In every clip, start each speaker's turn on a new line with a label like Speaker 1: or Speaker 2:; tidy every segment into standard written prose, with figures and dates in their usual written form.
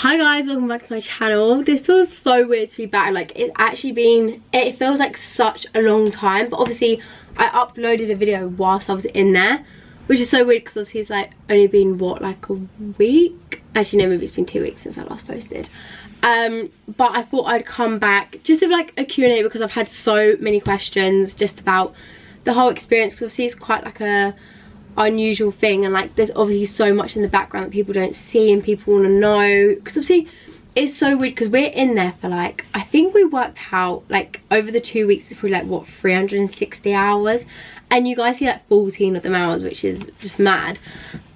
Speaker 1: Hi guys, welcome back to my channel. This feels so weird to be back. Like, it's actually been, it feels like such a long time, but obviously I uploaded a video whilst I was in there, which is so weird because obviously it's like only been what, like a week? Actually no, maybe it's been 2 weeks since I last posted. But I thought I'd come back just to like a Q&A because I've had so many questions just about the whole experience, because obviously it's quite like a unusual thing, and like there's obviously so much in the background that people don't see and people want to know, because obviously it's so weird because we're in there for like, I think we worked out like over the 2 weeks it's probably like what, 360 hours, and you guys see like 14 of them hours, which is just mad.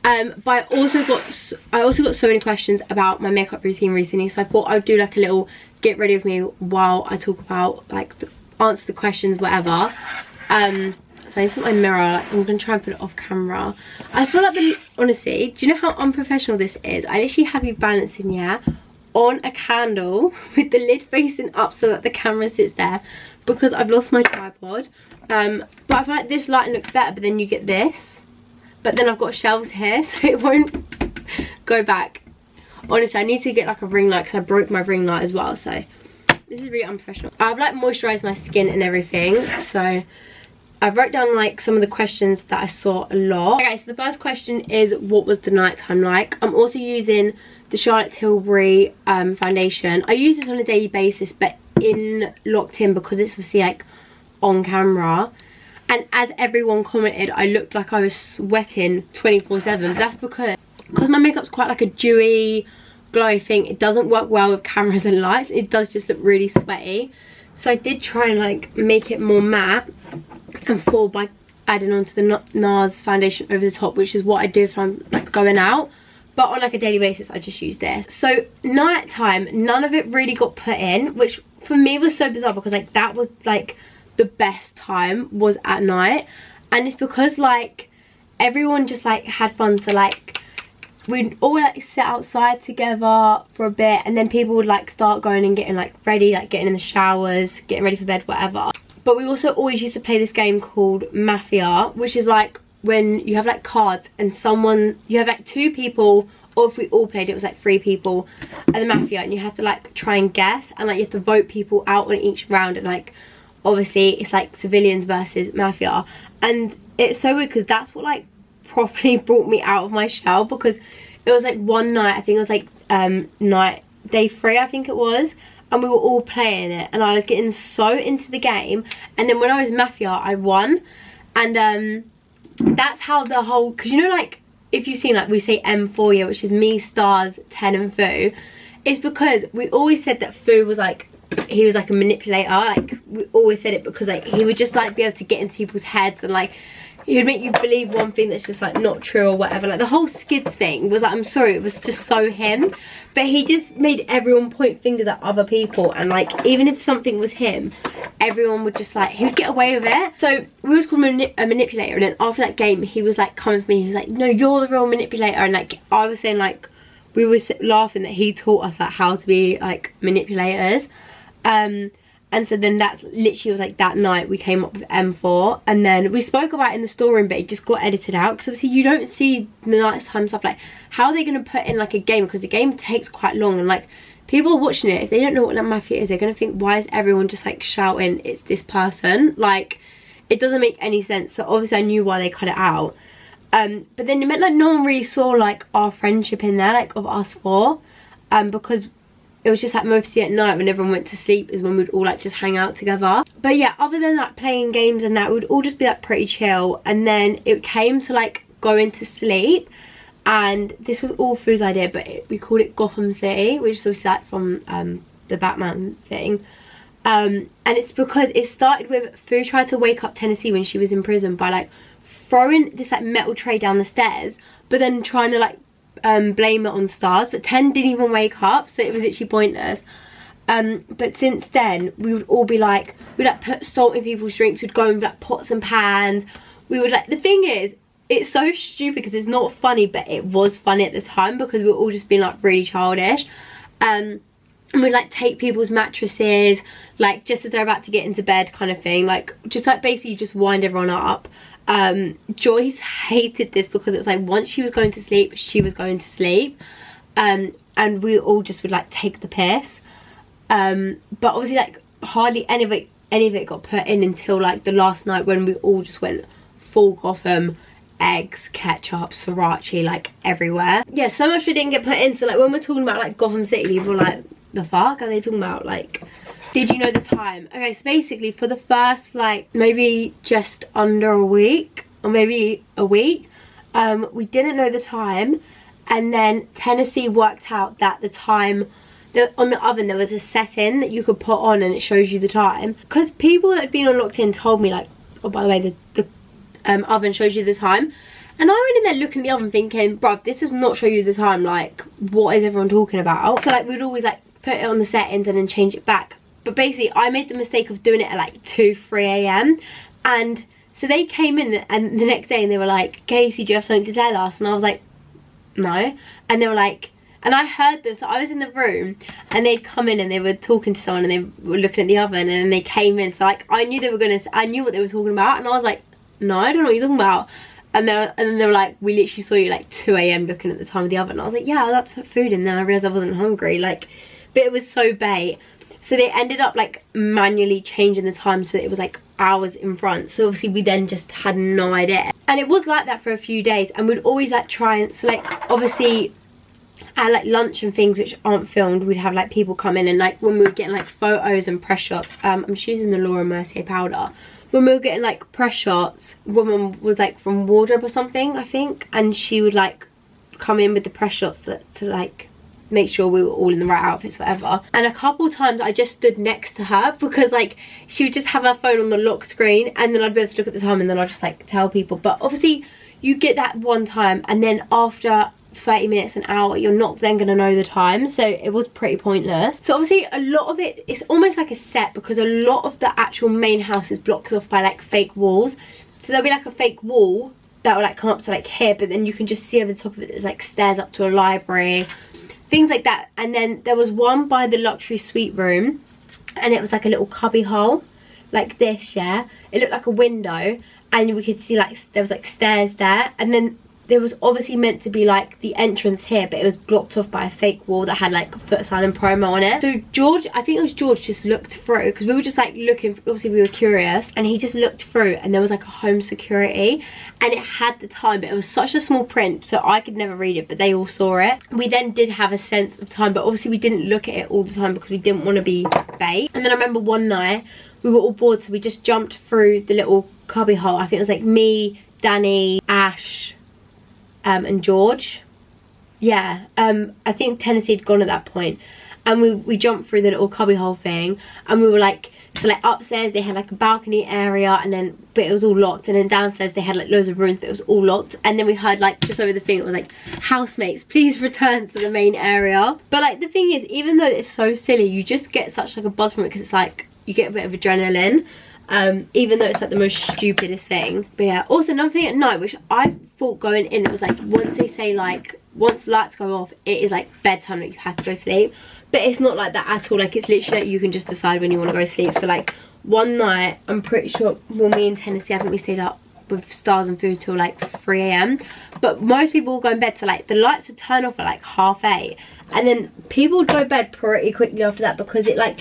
Speaker 1: But I also got so many questions about my makeup routine recently, so I thought I'd do like a little get ready with me while I talk about like answer the questions, whatever. So I need to put my mirror, like, I'm going to try and put it off camera. I feel like, honestly, do you know how unprofessional this is? I literally have you balancing, yeah, on a candle with the lid facing up so that the camera sits there, because I've lost my tripod. But I feel like this lighting looks better, but then you get this. But then I've got shelves here, so it won't go back. Honestly, I need to get like a ring light because I broke my ring light as well, so this is really unprofessional. I've like moisturised my skin and everything, so I wrote down like some of the questions that I saw a lot. Okay, so the first question is, what was the nighttime like? I'm also using the Charlotte Tilbury foundation. I use this on a daily basis, but locked in because it's obviously like on camera. And as everyone commented, I looked like I was sweating 24/7. That's because my makeup's quite like a dewy, glowy thing. It doesn't work well with cameras and lights. It does just look really sweaty. So I did try and like make it more matte and fall by adding on to the NARS foundation over the top, which is what I do if I'm like going out. But on like a daily basis, I just use this. So nighttime, none of it really got put in, which for me was so bizarre, because like that was like the best time was at night. And it's because like everyone just like had fun, so like we'd all like sit outside together for a bit, and then people would like start going and getting like ready, like getting in the showers, getting ready for bed, whatever. But we also always used to play this game called Mafia, which is like when you have like cards and you have like 2 people, or if we all played it was like 3 people at the Mafia, and you have to like try and guess, and like you have to vote people out on each round, and like obviously it's like civilians versus Mafia. And it's so weird because that's what like properly brought me out of my shell, because it was like one night, I think it was like day 3 I think it was, and we were all playing it, and I was getting so into the game, and then when I was Mafia I won. And that's how the whole, because you know like if you've seen like we say M4, yeah, which is me, Stars, 10 and Fu, it's because we always said that Fu was like, he was like a manipulator. Like we always said it because like he would just like be able to get into people's heads, and like he would make you believe one thing that's just like not true or whatever. Like the whole skids thing was like, I'm sorry, it was just so him. But he just made everyone point fingers at other people, and like even if something was him, everyone would just like, he would get away with it. So we was called a manipulator, and then after that game he was like coming for me, he was like, no, you're the real manipulator. And like I was saying, like we were laughing that he taught us like how to be like manipulators. And so then that's literally was like that night we came up with M4, and then we spoke about it in the storeroom, but it just got edited out because obviously you don't see the nighttime stuff. Like how are they going to put in like a game, because the game takes quite long, and like people are watching it, if they don't know what that Mafia is, they're going to think, why is everyone just like shouting it's this person? Like it doesn't make any sense. So obviously I knew why they cut it out. But then it meant like no one really saw like our friendship in there, like of us 4, because it was just like mostly at night when everyone went to sleep is when we'd all like just hang out together. But yeah, other than like playing games and that, we'd all just be like pretty chill. And then it came to like going to sleep, and this was all Fu's idea, but we called it Gotham City, which is obviously like from the Batman thing. And it's because it started with Fu tried to wake up Tennessee when she was in prison by like throwing this like metal tray down the stairs, but then trying to like blame it on Stars, but 10 didn't even wake up, so it was literally pointless. But since then we would all be like, we'd like put salt in people's drinks, we'd go in with like pots and pans, we would like, the thing is it's so stupid because it's not funny, but it was funny at the time because we were all just being like really childish. And we'd like take people's mattresses like just as they're about to get into bed kind of thing, like just like basically just wind everyone up. Joyce hated this because it was like once she was going to sleep, she was going to sleep. and we all just would like take the piss. But obviously like hardly any of it got put in until like the last night, when we all just went full Gotham, eggs, ketchup, sriracha, like everywhere. Yeah, so much we didn't get put in. So like when we're talking about like Gotham City, people are like, the fuck are they talking about? Like, did you know the time? Okay, so basically for the first like maybe just under a week, or maybe a week, we didn't know the time. And then Tennessee worked out that the time, on the oven there was a setting that you could put on and it shows you the time. Because people that had been on locked in told me like, oh by the way, the oven shows you the time. And I went in there looking at the oven thinking, bruv, this does not show you the time. Like, what is everyone talking about? So like we'd always like put it on the settings and then change it back. But basically I made the mistake of doing it at like 2, 3 a.m. And so they came in and the next day and they were like, Casey, do you have something to tell us? And I was like, no. And they were like, and I heard them, so I was in the room and they'd come in and they were talking to someone and they were looking at the oven, and then they came in, so like I knew I knew what they were talking about, and I was like, no, I don't know what you're talking about. And then they were like, we literally saw you like 2 a.m. looking at the time of the oven. And I was like, yeah, that's put food in. Then I realised I wasn't hungry, like, but it was so bait. So they ended up like manually changing the time so that it was like hours in front. So obviously we then just had no idea. And it was like that for a few days, and we'd always like try and, so like obviously at like lunch and things which aren't filmed, we'd have like people come in, and like when we were getting like photos and press shots, I'm just using the Laura Mercier powder. When we were getting like press shots, woman was like from wardrobe or something, I think, and she would like come in with the press shots to like make sure we were all in the right outfits, whatever. And a couple times I just stood next to her because like she would just have her phone on the lock screen, and then I'd be able to look at the time and then I'd just like tell people. But obviously you get that one time, and then after 30 minutes, an hour, you're not then gonna know the time, so it was pretty pointless. So obviously a lot of it's almost like a set, because a lot of the actual main house is blocked off by like fake walls. So there'll be like a fake wall that will like come up to like here, but then you can just see over the top of it there's like stairs up to a library, things like that. And then there was one by the luxury suite room, and it was like a little cubby hole like this, yeah, it looked like a window, and we could see like there was like stairs there, and then there was obviously meant to be like the entrance here, but it was blocked off by a fake wall that had like foot silent promo on it. So George, I think it was George, just looked through, because we were just like looking, obviously we were curious, and he just looked through, and there was like a home security, and it had the time, but it was such a small print so I could never read it, but they all saw it. We then did have a sense of time, but obviously we didn't look at it all the time because we didn't want to be bait. And then I remember one night we were all bored, so we just jumped through the little cubby hole. I think it was like me, Danny, Ash, and George. Yeah, I think Tennessee had gone at that point, and we jumped through the little cubby hole thing, and we were like, so like upstairs they had like a balcony area, and then but it was all locked, and then downstairs they had like loads of rooms, but it was all locked. And then we heard like just over the thing, it was like, housemates, please return to the main area. But like the thing is, even though it's so silly, you just get such like a buzz from it, because it's like you get a bit of adrenaline, even though it's like the most stupidest thing. But yeah, also another thing at night, which I thought going in, it was like, once they say like, once lights go off, it is like bedtime, that you have to go to sleep. But it's not like that at all. Like, it's literally like you can just decide when you want to go to sleep. So like one night, I'm pretty sure, well, me and Tennessee, I think we stayed up with Stars and Food till like 3 a.m. But most people will go in bed, so like the lights would turn off at like 8:30, and then people would go to bed pretty quickly after that, because it like,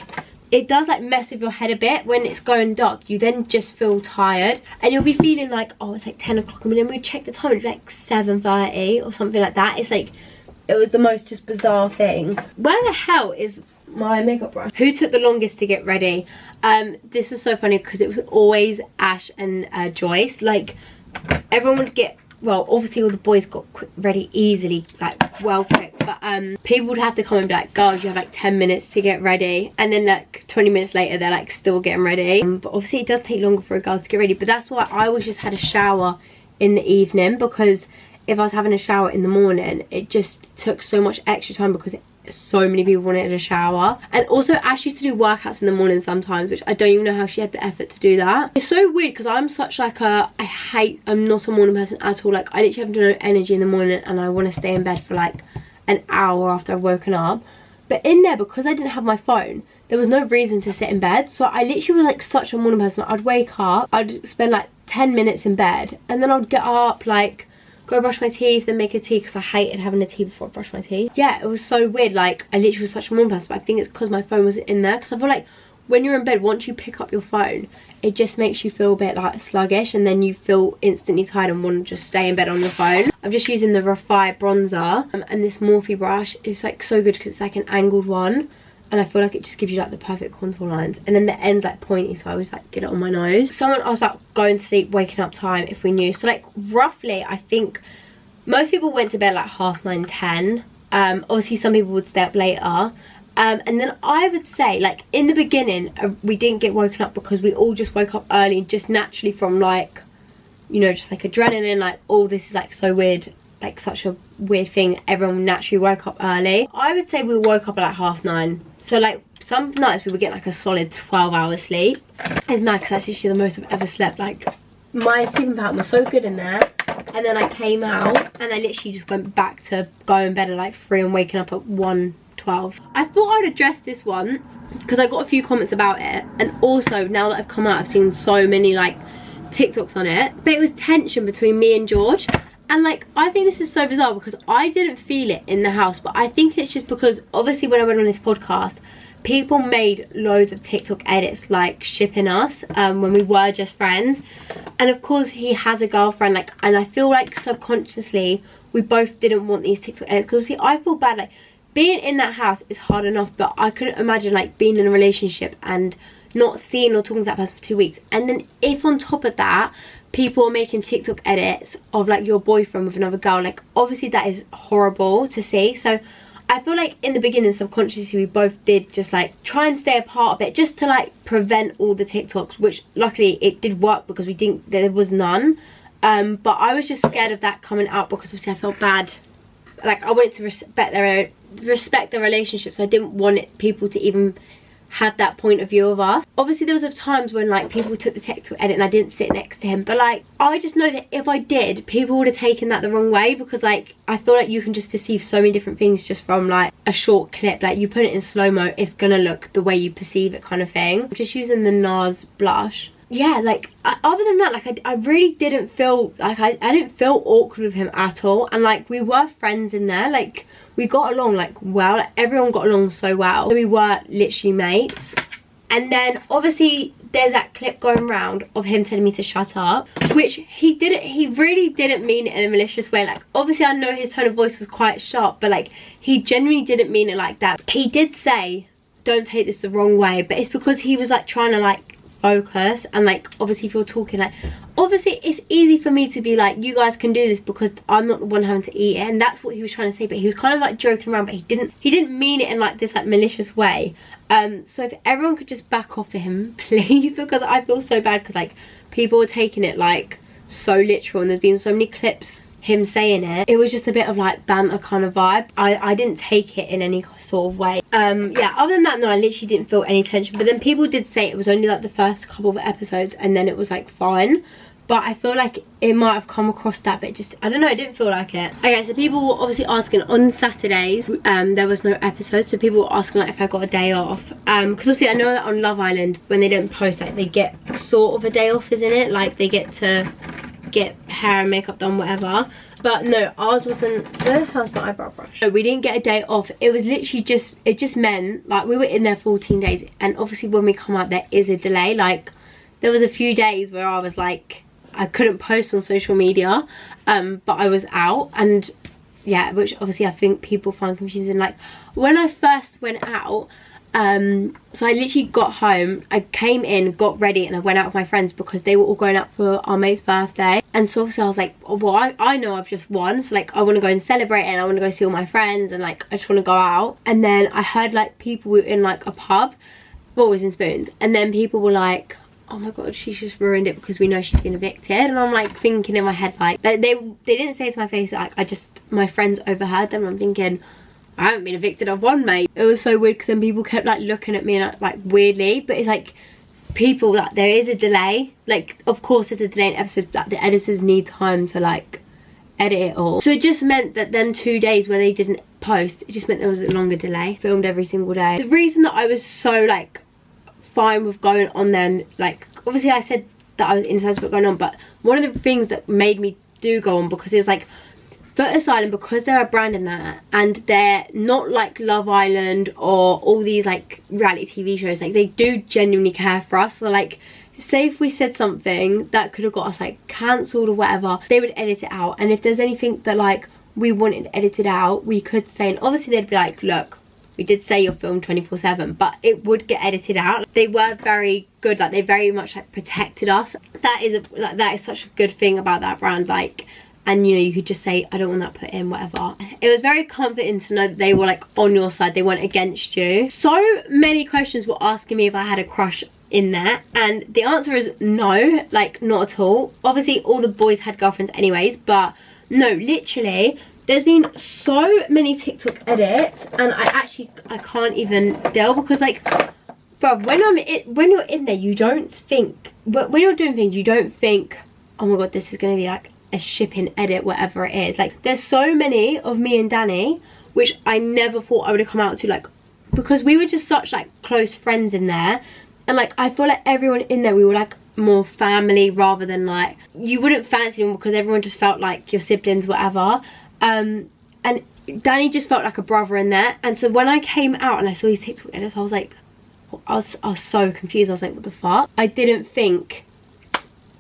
Speaker 1: it does like mess with your head a bit when it's going dark. You then just feel tired, and you'll be feeling like, oh, it's like 10 o'clock, and then we check the time, it's like 7:30 or something like that. It's like, it was the most just bizarre thing. Where the hell is my makeup brush? Who took the longest to get ready? This is so funny, because it was always Ash and Joyce. Like, everyone would get, well, obviously all the boys got ready easily, like well quick, but people would have to come and be like, girls, you have like 10 minutes to get ready, and then like 20 minutes later they're like still getting ready. But obviously it does take longer for a girl to get ready, but that's why I always just had a shower in the evening, because if I was having a shower in the morning, it just took so much extra time, because so many people wanted a shower. And also Ash used to do workouts in the morning sometimes, which I don't even know how she had the effort to do that. It's so weird, because I'm such like a, I'm not a morning person at all. Like, I literally have no energy in the morning, and I want to stay in bed for like an hour after I've woken up. But in there, because I didn't have my phone, there was no reason to sit in bed. So I literally was like such a morning person. I'd wake up, I'd spend like 10 minutes in bed, and then I'd get up, like go brush my teeth, then make a tea, because I hated having a tea before I brush my teeth. Yeah, it was so weird. Like, I literally was such a morning person, but I think it's because my phone wasn't in there. Because I feel like when you're in bed, once you pick up your phone, it just makes you feel a bit like sluggish, and then you feel instantly tired and want to just stay in bed on your phone. I'm just using the Refi bronzer, and this Morphe brush is like so good because it's like an angled one, and I feel like it just gives you like the perfect contour lines, and then the end's like pointy, so I always like get it on my nose. Someone asked about going to sleep, waking up time, if we knew. So like roughly, I think most people went to bed like 9:30, 10. Obviously some people would stay up later. And then I would say, like, in the beginning, we didn't get woken up because we all just woke up early, just naturally from, like, you know, just like adrenaline, like, oh, this is like so weird, like such a weird thing. Everyone naturally woke up early. I would say we woke up at like 9:30. So like some nights we would get like a solid 12 hours sleep. It's mad because that's actually the most I've ever slept. Like, my sleeping pattern was so good in there. And then I came out and I literally just went back to going to bed at like 3 and waking up at 1:12. I thought I'd address this one because I got a few comments about it, and also now that I've come out I've seen so many like TikToks on it. But it was tension between me and George, and like I think this is so bizarre because I didn't feel it in the house, but I think it's just because obviously when I went on this podcast people made loads of TikTok edits like shipping us when we were just friends, and of course he has a girlfriend, like, and I feel like subconsciously we both didn't want these TikTok edits because see I feel bad, like being in that house is hard enough, but I couldn't imagine like being in a relationship and not seeing or talking to that person for 2 weeks, and then if on top of that people are making TikTok edits of like your boyfriend with another girl, like obviously that is horrible to see. So I feel like in the beginning subconsciously we both did just like try and stay apart a bit just to like prevent all the TikToks, which luckily it did work because we didn't, there was none. But I was just scared of that coming out because obviously I felt bad, like I wanted to respect their relationship, so I didn't want people to even have that point of view of us. Obviously there was times when like people took the TikTok edit and I didn't sit next to him, but like I just know that if I did, people would have taken that the wrong way, because like I feel like you can just perceive so many different things just from like a short clip. Like you put it in slow-mo, it's gonna look the way you perceive it, kind of thing. I'm just using the NARS blush. Yeah, like other than that, like I really didn't feel like I didn't feel awkward with him at all, and like we were friends in there, like we got along like well, like everyone got along so well, so we were literally mates. And then obviously there's that clip going around of him telling me to shut up, which he really didn't mean it in a malicious way. Like obviously I know his tone of voice was quite sharp, but like he genuinely didn't mean it like that. He did say don't take this the wrong way, but it's because he was like trying to like focus, and like obviously if you're talking, like obviously it's easy for me to be like you guys can do this because I'm not the one having to eat it, and that's what he was trying to say, but he was kind of like joking around, but he didn't mean it in like this like malicious way. So if everyone could just back off of him please, because I feel so bad because like people were taking it like so literal, and there's been so many clips him saying it. It was just a bit of like banter kind of vibe. I didn't take it in any sort of way. Yeah, other than that, no, I literally didn't feel any tension. But then people did say it was only like the first couple of episodes and then it was like fine. But I feel like it might have come across that, but just, I don't know, I didn't feel like it. Okay, so people were obviously asking on Saturdays, there was no episode, so people were asking like if I got a day off. Because obviously I know that on Love Island, when they don't post, like they get sort of a day off, isn't it? Like they get to get hair and makeup done, whatever. But no, ours wasn't. Where the hell's my eyebrow brush? No, we didn't get a day off. It was literally just, it just meant like we were in there 14 days, and obviously when we come out there is a delay. Like there was a few days where I was like, I couldn't post on social media, but I was out, and yeah, which obviously I think people find confusing. Like when I first went out, so I literally got home, I came in, got ready, and I went out with my friends because they were all going out for our mate's birthday. And so obviously I was like, oh, well I know I've just won, so like I want to go and celebrate, and I want to go see all my friends, and like I just want to go out. And then I heard like people were in like a pub, Balls and Spoons, and then people were like, oh my god, she's just ruined it because we know she's been evicted. And I'm like thinking in my head, like they didn't say it to my face, like my friends overheard them, and I'm thinking, I haven't been evicted, I've won, mate. It was so weird because then people kept like looking at me and like weirdly, but it's like people, that there is a delay. Like of course there's a delay in episodes, like the editors need time to like edit it all. So it just meant that them 2 days where they didn't post, it just meant there was a longer delay. Filmed every single day. The reason that I was so like fine with going on then, like obviously I said that I was indecisive about going on, but one of the things that made me do go on, because it was like Foot Asylum, because they're a brand in that, and they're not like Love Island or all these like reality TV shows. Like, they do genuinely care for us. So like, say if we said something that could have got us like cancelled or whatever, they would edit it out. And if there's anything that like we wanted edited out, we could say, and obviously they'd be like, look, we did say you're filmed 24/7, but it would get edited out. They were very good, like they very much like protected us. That is such a good thing about that brand. Like, and you know, you could just say, I don't want that put in, whatever. It was very comforting to know that they were like on your side, they weren't against you. So many questions were asking me if I had a crush in there, and the answer is no, like not at all. Obviously all the boys had girlfriends anyways, but no, literally there's been so many TikTok edits, and I can't even deal, because like, bruv, when you're in there, you don't think, but when you're doing things, you don't think, oh my god, this is gonna be like a shipping edit, whatever it is. Like, there's so many of me and Danny which I never thought I would have come out to, like, because we were just such like close friends in there, and like I feel like everyone in there, we were like more family rather than like, you wouldn't fancy them because everyone just felt like your siblings, whatever. And Danny just felt like a brother in there. And so when I came out and I saw these TikTok edits, I was like, I was so confused. I was like, what the fuck? I didn't think,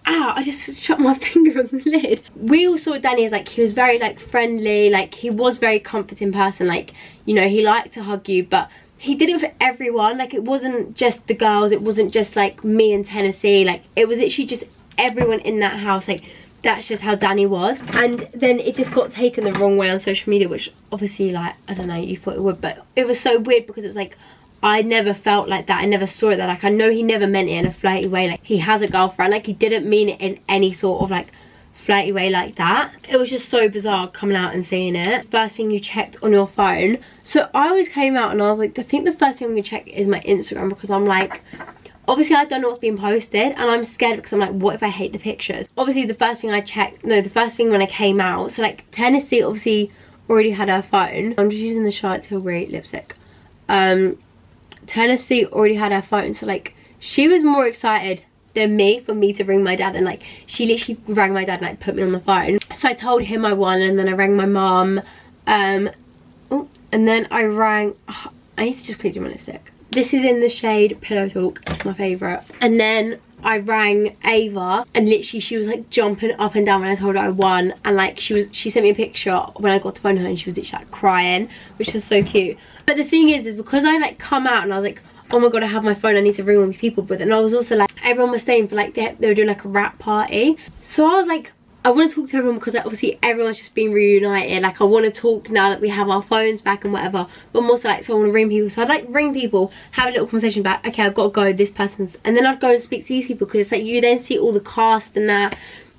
Speaker 1: ow, I just shut my finger on the lid. We all saw Danny as like, he was very like friendly, like he was very comforting person, like, you know, he liked to hug you, but he did it for everyone. Like, it wasn't just the girls, it wasn't just like me and Tennessee, like it was literally just everyone in that house. Like, that's just how Danny was. And then it just got taken the wrong way on social media, which obviously, like, I don't know, you thought it would, but it was so weird because it was like, I never felt like that. I never saw it that, like, I know he never meant it in a flirty way. Like, he has a girlfriend, like he didn't mean it in any sort of like flirty way like that. It was just so bizarre coming out and seeing it. First thing you checked on your phone. So I always came out and I was like, I think the first thing I'm gonna check is my Instagram, because I'm like, obviously I don't know what's being posted, and I'm scared because I'm like, what if I hate the pictures? Obviously the first thing I checked, no, the first thing when I came out, so like Tennessee obviously already had her phone. I'm just using the Charlotte Tilbury lipstick. Tennessee already had her phone, so like she was more excited than me for me to ring my dad, and like she literally rang my dad and like put me on the phone. So I told him I won, and then I rang my mum, and then I rang, I need to just quickly do my lipstick. This is in the shade Pillow Talk, it's my favourite. And then I rang Ava, and literally she was like jumping up and down when I told her I won, and like she sent me a picture when I got the phone to her, and she was literally like crying, which was so cute. But the thing is because I like come out and I was like, oh my god, I have my phone, I need to ring all these people. But then I was also like, everyone was staying for like, they were doing like a rap party. So I was like, I want to talk to everyone, because like, obviously everyone's just been reunited. Like, I want to talk now that we have our phones back and whatever. But I'm also like, so I want to ring people. So I'd like ring people, have a little conversation about, okay, I've got to go, this person's, and then I'd go and speak to these people, because it's like you then see all the cast and that.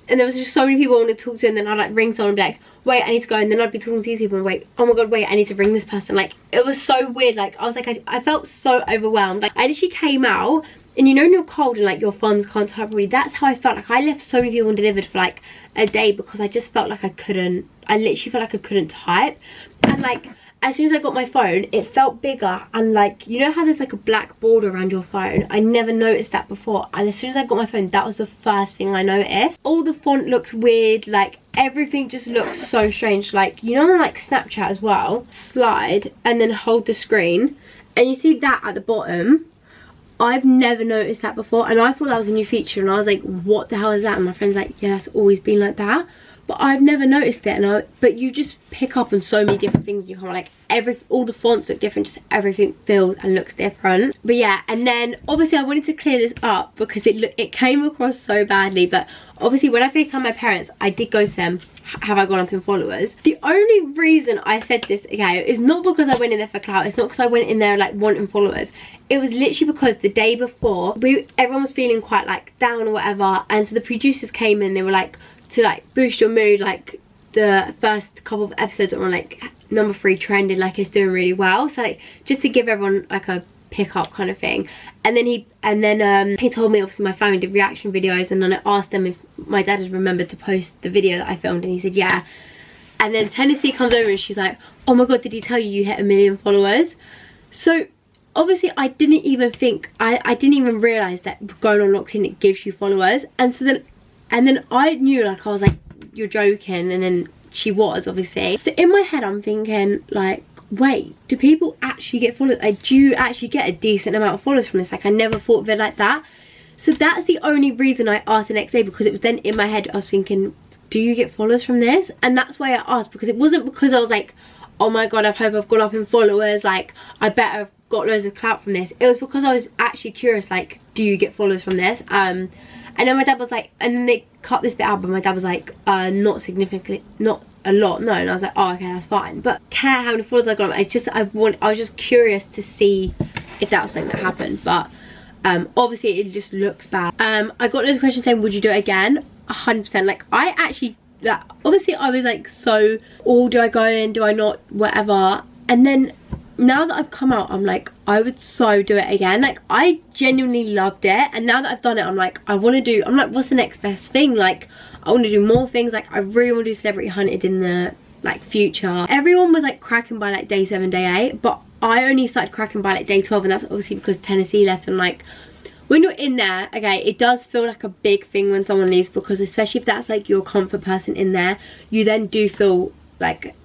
Speaker 1: And there was just so many people I wanted to talk to, and then I'd like ring someone and be like, wait, I need to go, and then I'd be talking to these people and wait, oh my god, wait, I need to ring this person. Like, it was so weird. Like, I was like, I felt so overwhelmed. Like, I literally came out, and you know when you're cold and like your thumbs can't type properly, that's how I felt. Like, I left so many people undelivered for like a day, because I just felt like I literally felt like I couldn't type. And like, as soon as I got my phone, it felt bigger, and like, you know how there's like a black border around your phone? I never noticed that before, and as soon as I got my phone, that was the first thing I noticed. All the font looks weird, like everything just looks so strange. Like, you know on like Snapchat as well, slide and then hold the screen, and you see that at the bottom. I've never noticed that before, and I thought that was a new feature, and I was like, what the hell is that? And my friend's like, yeah, that's always been like that. But I've never noticed it, but you just pick up on so many different things. You kind of like all the fonts look different, just everything feels and looks different. But yeah, and then obviously I wanted to clear this up because it came across so badly. But obviously when I FaceTime my parents, I did go to them, have I gone up in followers? The only reason I said this, okay, is not because I went in there for clout. It's not because I went in there like wanting followers. It was literally because the day before, everyone was feeling quite like down or whatever, and so the producers came in, they were like, to like boost your mood, like the first couple of episodes are on like number 3 trending, like it's doing really well, so like just to give everyone like a pick up kind of thing. And then he told me, obviously my family did reaction videos, and then I asked them if my dad had remembered to post the video that I filmed, and he said yeah. And then Tennessee comes over and she's like, oh my god, did he tell you hit 1 million followers? So obviously I didn't even think, I didn't even realise that going on Locked In, it gives you followers. And so then I knew, like, I was like, you're joking, and then she was, obviously. So in my head I'm thinking like, wait, do people actually get followers? Like, do you actually get a decent amount of followers from this? Like, I never thought of it like that. So that's the only reason I asked the next day, because it was then in my head I was thinking, do you get followers from this? And that's why I asked, because it wasn't because I was like, oh my god, I hope I've gone up in followers, like I bet I've got loads of clout from this. It was because I was actually curious, like, do you get followers from this? And then my dad was like, and then they cut this bit out, but my dad was like, not significantly, not a lot, no. And I was like, oh, okay, that's fine. But care how many followers I got, it's just I was just curious to see if that was something that happened. But obviously it just looks bad. I got loads of questions saying, would you do it again? 100%. Like, I actually, like, obviously I was like, so, oh, do I go in, do I not, whatever. And then now that I've come out, I'm like, I would so do it again. Like, I genuinely loved it. And now that I've done it, I'm like, I'm like, what's the next best thing? Like, I want to do more things. Like, I really want to do Celebrity Hunted in the like future. Everyone was like cracking by like day 7, day 8, but I only started cracking by like day 12, and that's obviously because Tennessee left. And like, when you're in there, okay, it does feel like a big thing when someone leaves, because especially if that's like your comfort person in there, you then do feel like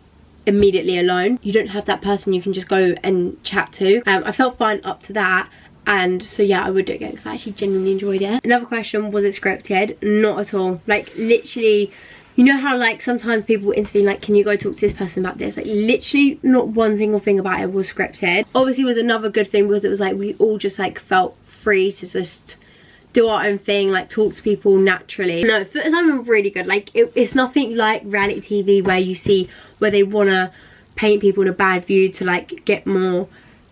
Speaker 1: immediately alone. You don't have that person you can just go and chat to. I felt fine up to that, and so yeah, I would do it again because I actually genuinely enjoyed it. Another question, was it scripted? Not at all. Like, literally, you know how like sometimes people intervene like, can you go talk to this person about this? Like, literally not one single thing about it was scripted. Obviously it was another good thing, because it was like we all just like felt free to just do our own thing, like talk to people naturally. No, footage I'm really good. Like, it's nothing like reality TV where you see where they want to paint people in a bad view to like get more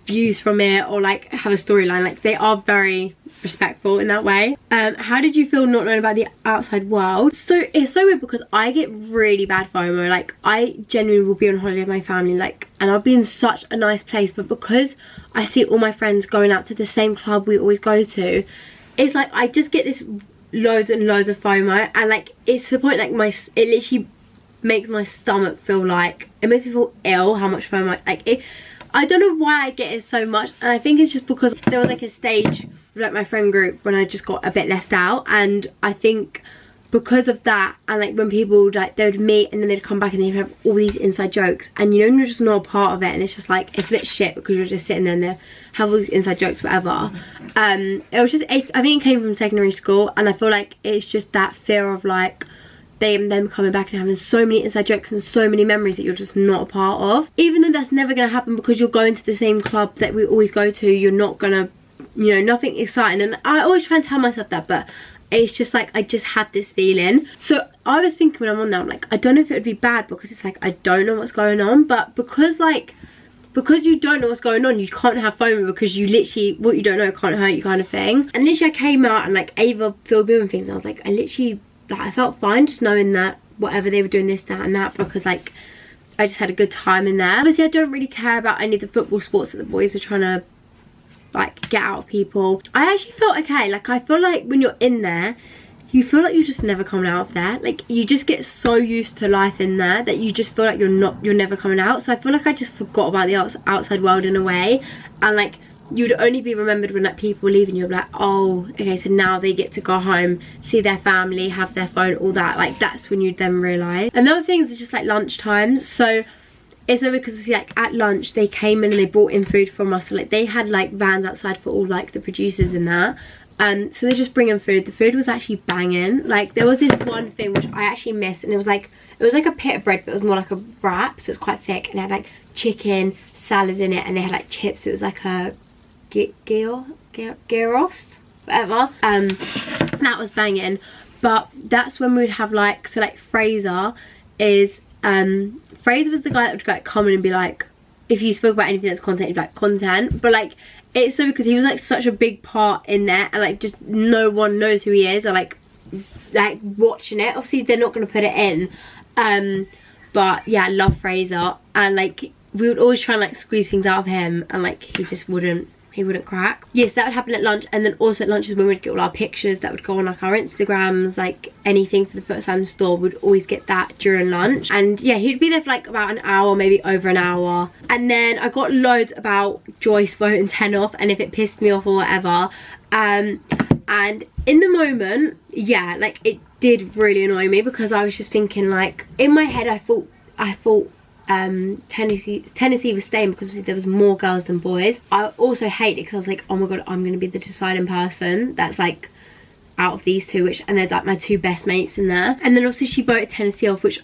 Speaker 1: views from it, or like have a storyline. Like, they are very respectful in that way. How did you feel not knowing about the outside world? So it's so weird, because I get really bad FOMO. Like, I genuinely will be on holiday with my family, like, and I'll be in such a nice place, but because I see all my friends going out to the same club we always go to, it's like I just get this loads and loads of FOMO, and like it's to the point like it literally makes my stomach feel like, it makes me feel ill how much FOMO, like it. I don't know why I get it so much, and I think it's just because there was like a stage with like my friend group when I just got a bit left out, and I think because of that, and like when people like they would meet and then they'd come back and they'd have all these inside jokes, and you know, you're just not a part of it, and it's just like, it's a bit shit because you're just sitting there and they have all these inside jokes, whatever. It was just, I think it came from secondary school, and I feel like it's just that fear of like them coming back and having so many inside jokes and so many memories that you're just not a part of. Even though that's never going to happen, because you're going to the same club that we always go to, you're not gonna, you know, nothing exciting. And I always try and tell myself that, but it's just like, I just had this feeling. So I was thinking when I'm on there, I'm like, I don't know if it would be bad, because it's like I don't know what's going on, but because you don't know what's going on, you can't have FOMO, because you literally, what you don't know can't hurt you, kind of thing. And literally I came out and like Ava filled me in things, and I was like, I literally, like, I felt fine just knowing that whatever they were doing, this, that and that, because like I just had a good time in there. Obviously I don't really care about any of the football sports that the boys were trying to like get out of people. I actually felt okay. Like, I feel like when you're in there, you feel like you're just never coming out of there. Like, you just get so used to life in there that you just feel like you're never coming out. So I feel like I just forgot about the outside world in a way, and like you'd only be remembered when like people leave and you're like, oh, okay, so now they get to go home, see their family, have their phone, all that. Like, that's when you'd then realise. Another thing is just like lunch times. So it's over because obviously like at lunch they came in and they brought in food from us. So like they had like vans outside for all like the producers and that. So they just bring in food. The food was actually banging. Like, there was this one thing which I actually missed, and it was like a pita bread, but it was more like a wrap, so it's quite thick, and it had like chicken, salad in it, and they had like chips. So it was like a gyros, whatever. That was banging. But that's when we'd have like, so like Fraser was the guy that would like come in and be like, if you spoke about anything that's content, he'd be like, content. But like, it's so because he was like such a big part in there, and like just no one knows who he is, or like watching it. Obviously they're not going to put it in, but yeah, I love Fraser, and like we would always try and like squeeze things out of him, and like he just wouldn't crack. Yes, that would happen at lunch. And then also at lunch is when we'd get all our pictures that would go on like our Instagrams, like anything for the Foot Sam store, we'd always get that during lunch. And yeah, he'd be there for like about an hour, maybe over an hour. And then I got loads about Joyce voting 10 off and if it pissed me off or whatever. And in the moment, yeah, like it did really annoy me, because I was just thinking, like, in my head I thought Tennessee was staying because obviously there was more girls than boys. I also hate it because I was like, oh my god, I'm gonna be the deciding person that's like out of these two, and they're like my two best mates in there. And then also she voted Tennessee off, which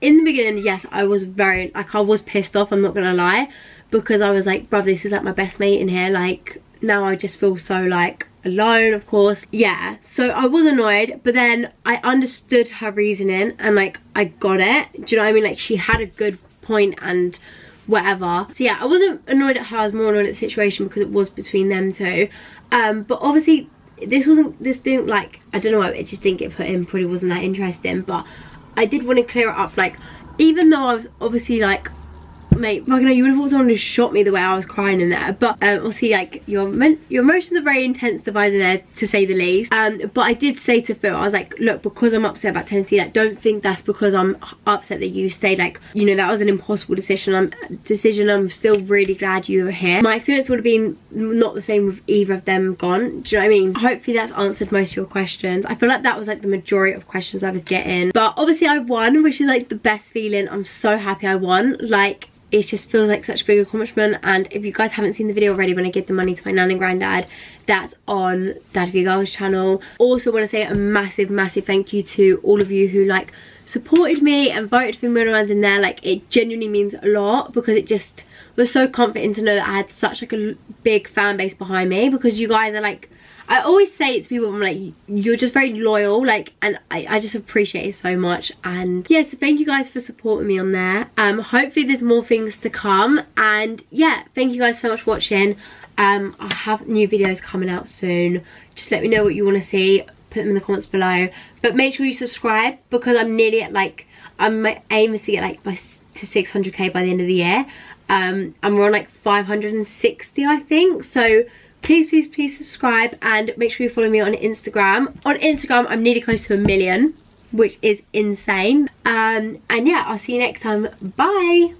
Speaker 1: in the beginning, yes, I was very, like, I was pissed off, I'm not gonna lie, because I was like, bruv, this is like my best mate in here. Like, now I just feel so like alone, of course. Yeah, so I was annoyed, but then I understood her reasoning and like I got it. Do you know what I mean? Like, she had a good point and whatever. So yeah, I wasn't annoyed at her, I was more annoyed at the situation because it was between them two. But obviously this didn't, like, I don't know why it just didn't get put in, probably wasn't that interesting. But I did want to clear it up, like, even though I was obviously like, mate, fucking hell, you would have thought someone who shot me the way I was crying in there. But obviously, like, your emotions are very intense divided there, to say the least. But I did say to Phil, I was like, look, because I'm upset about Tennessee, like, don't think that's because I'm upset that you stayed. Like, you know, that was an impossible decision. I'm still really glad you were here. My experience would have been not the same with either of them gone. Do you know what I mean? Hopefully that's answered most of your questions. I feel like that was like the majority of questions I was getting. But obviously I won, which is like the best feeling. I'm so happy I won. Like, it just feels like such a big accomplishment. And if you guys haven't seen the video already when I give the money to my nan and granddad, that's on Dad of Your Girls channel. Also want to say a massive thank you to all of you who like supported me and voted for me when I was in there. Like, it genuinely means a lot, because it just was so comforting to know that I had such like a big fan base behind me, because you guys are like, I always say it to people, I'm like, you're just very loyal, like, and I just appreciate it so much. And yeah, so thank you guys for supporting me on there. Hopefully there's more things to come. And yeah, thank you guys so much for watching. I have new videos coming out soon. Just let me know what you want to see, put them in the comments below. But make sure you subscribe, because I'm nearly at like, my aim is to get like to 600k by the end of the year. And we're on like 560, I think. So please subscribe, and make sure you follow me on Instagram. On Instagram I'm nearly close to 1 million, which is insane. And yeah, I'll see you next time. Bye.